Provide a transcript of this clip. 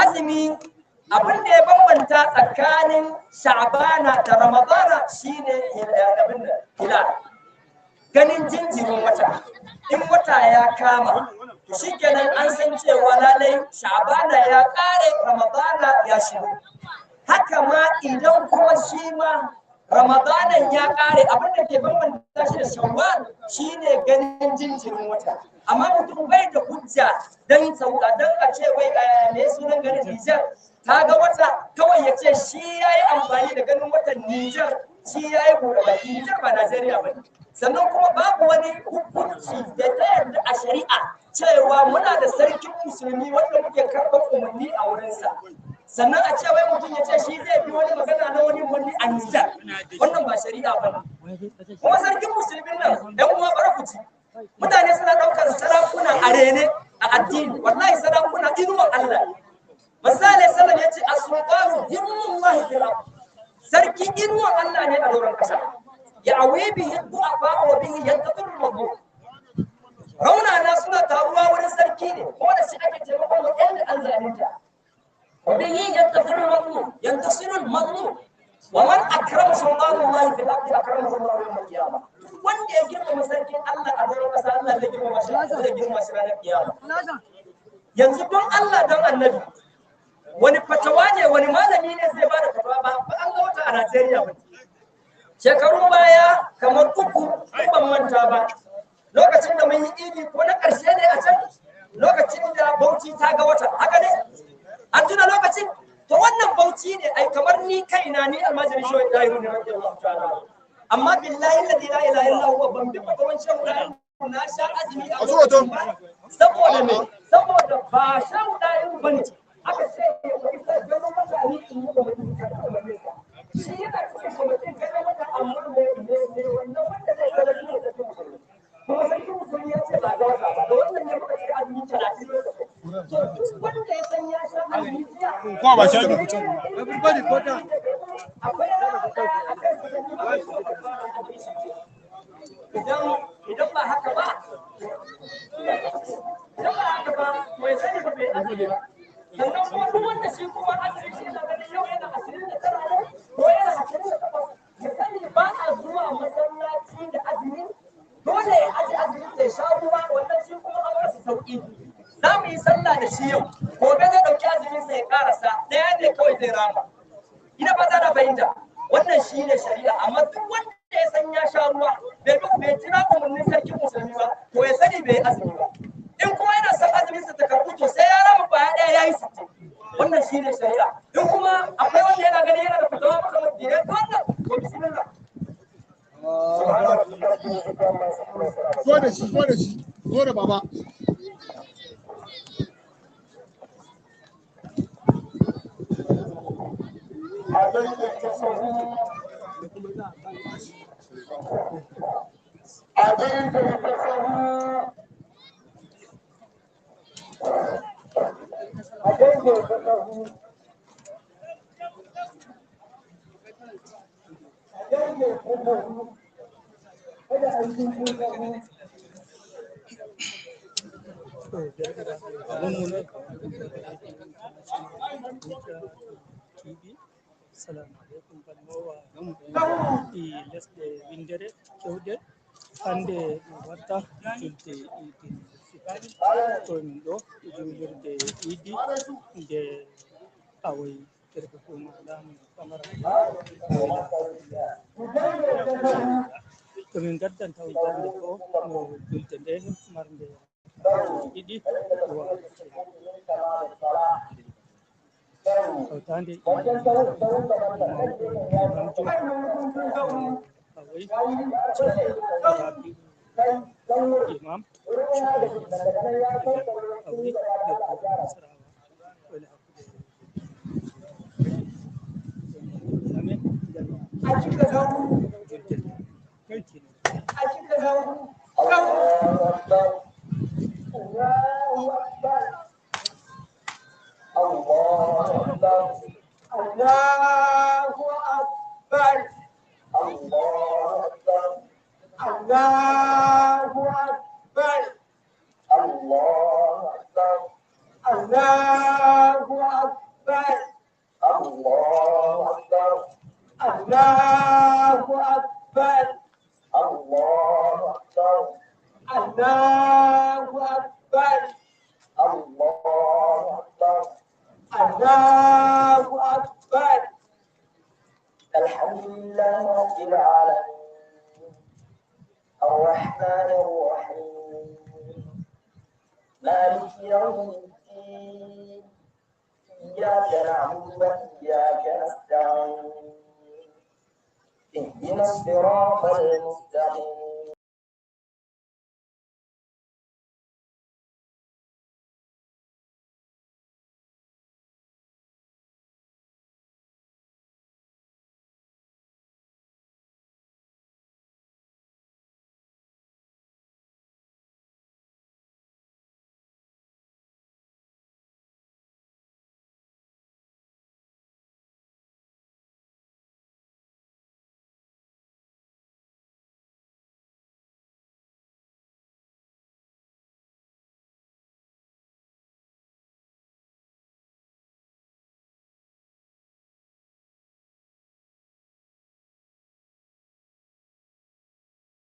azumi abin da ya bambanta tsakanin sha'bana da ramadana shine hilal ganin jinjirin wata. In wata ya kama shikenan an san cewa lalai sha'bana ya kare ramadana ya shigo. Haka ma idan kuma shi ma ramadanan ya kare abin da ke bambanta shi da shawwal shine ganin jinjirin wata. Amma mutum bai da hujja dan sauka dan a ce wai ne sunan garin Nijar ta ga wata kawai ya ce shi yayi amfani da ganin watan Nijar shi yayi buɗe baki. Nijar ba Najeriya ba. Sannan kuma babu wani hukunci da ta yarda a shari'a cewa muna da sarkin musulmi wanda muke karɓar umarni a wurinsa. Sannan a ce wai mutum ya ce shi zai bi wani magana na wani a Nijar, wannan ba shari'a ba ne. Kuma sarkin musulmin nan ɗan uwa barkuci mutane suna ɗaukar sarakuna a rene a addini, wallahi sarakuna inuwan Allah. Misali sallam ya ce as-sultanu himmullahi fil ard, sarki inuwan Allah ne a doron ƙasa. Ya awi bihi du'afa wa bihi yantaqiru al-mawdu. Raunana suna taruwa wurin sarki ne, ko da shi ake taimakon waɗanda an zalunta. وبه ينتصر المظلوم ينتصر المظلوم ومن اكرم سلطان الله في الارض اكرمه الله يوم القيامه. wanda ya girma sarkin Allah a garin kasa Allah zai girma shi ranar kiyama. Yanzu don Allah don Annabi wani fatawa ne wani malami ne zai bada fatawa ba an ga wata a Najeriya ba. Shekarun baya kamar uku ban manta ba lokacin da mun yi idi ko na karshe ne a can lokacin da Bauchi ta ga wata haka ne. An tuna lokacin to wannan Bauchi ne ai kamar ni kaina ni almajirin shoyi dahiru ne radiyallahu ta'ala. Amma billahi alladhi la ilaha illa huwa ban bi fatawan shehu dahiru na sha azumi a lokacin ba saboda me saboda ba shehu dahiru bane aka ce ko isa ganin mutane in yi da mutum shi yana cikin mutum ganin mutane amma ne wannan wanda zai ga shi da mutum kuma sai mutum ya ce ba ga wata ba da wannan ne muka ce azumi 30 lokacin. Wanda ya san ya sha azumi ko ba sha mutum everybody go down idan ba haka ba mai sani ba bai azumi ba. Sannan kuma duk wanda shi kuma azumi shi na ganin yau yana 29 ne ko yana 28 ya sani ba a zuwa masallaci da azumi dole ya aji azumi da sha ruwa wannan shi kuma an wasu sauki. Za mu yi sallah da shi yau gobe zai dauki azumin sa ya karasa ɗaya ne kawai zai rama. Ina fata na fahimta wannan shi ne shari'a amma duk wanda ya san ya sha ruwa bai jira umarnin sarkin musulmi ba to ya sani bai azumi ba. In kuma yana son azumin sa ta karɓu to sai ya rama baya ɗaya yayi 60 wannan shi ne shari'a. In kuma akwai wanda yana gani yana da fitawa maka madina wannan to bismillah. Zo da baba. Assalamu alaikum balmowa i lesɗe windere kewɗe hande watta julde idi sifani to min ɗo julirde idi nde awoy terbe kuma lamu pamara to min gaddan taw jande ko no julde nde marde ɗiɗi wa Tandi imam Allahu Akbar. الله أكبر الحمد لله رب العالمين الرحمن الرحيم مالك يوم الدين إياك نعبد وإياك نستعين اهدنا الصراط المستقيم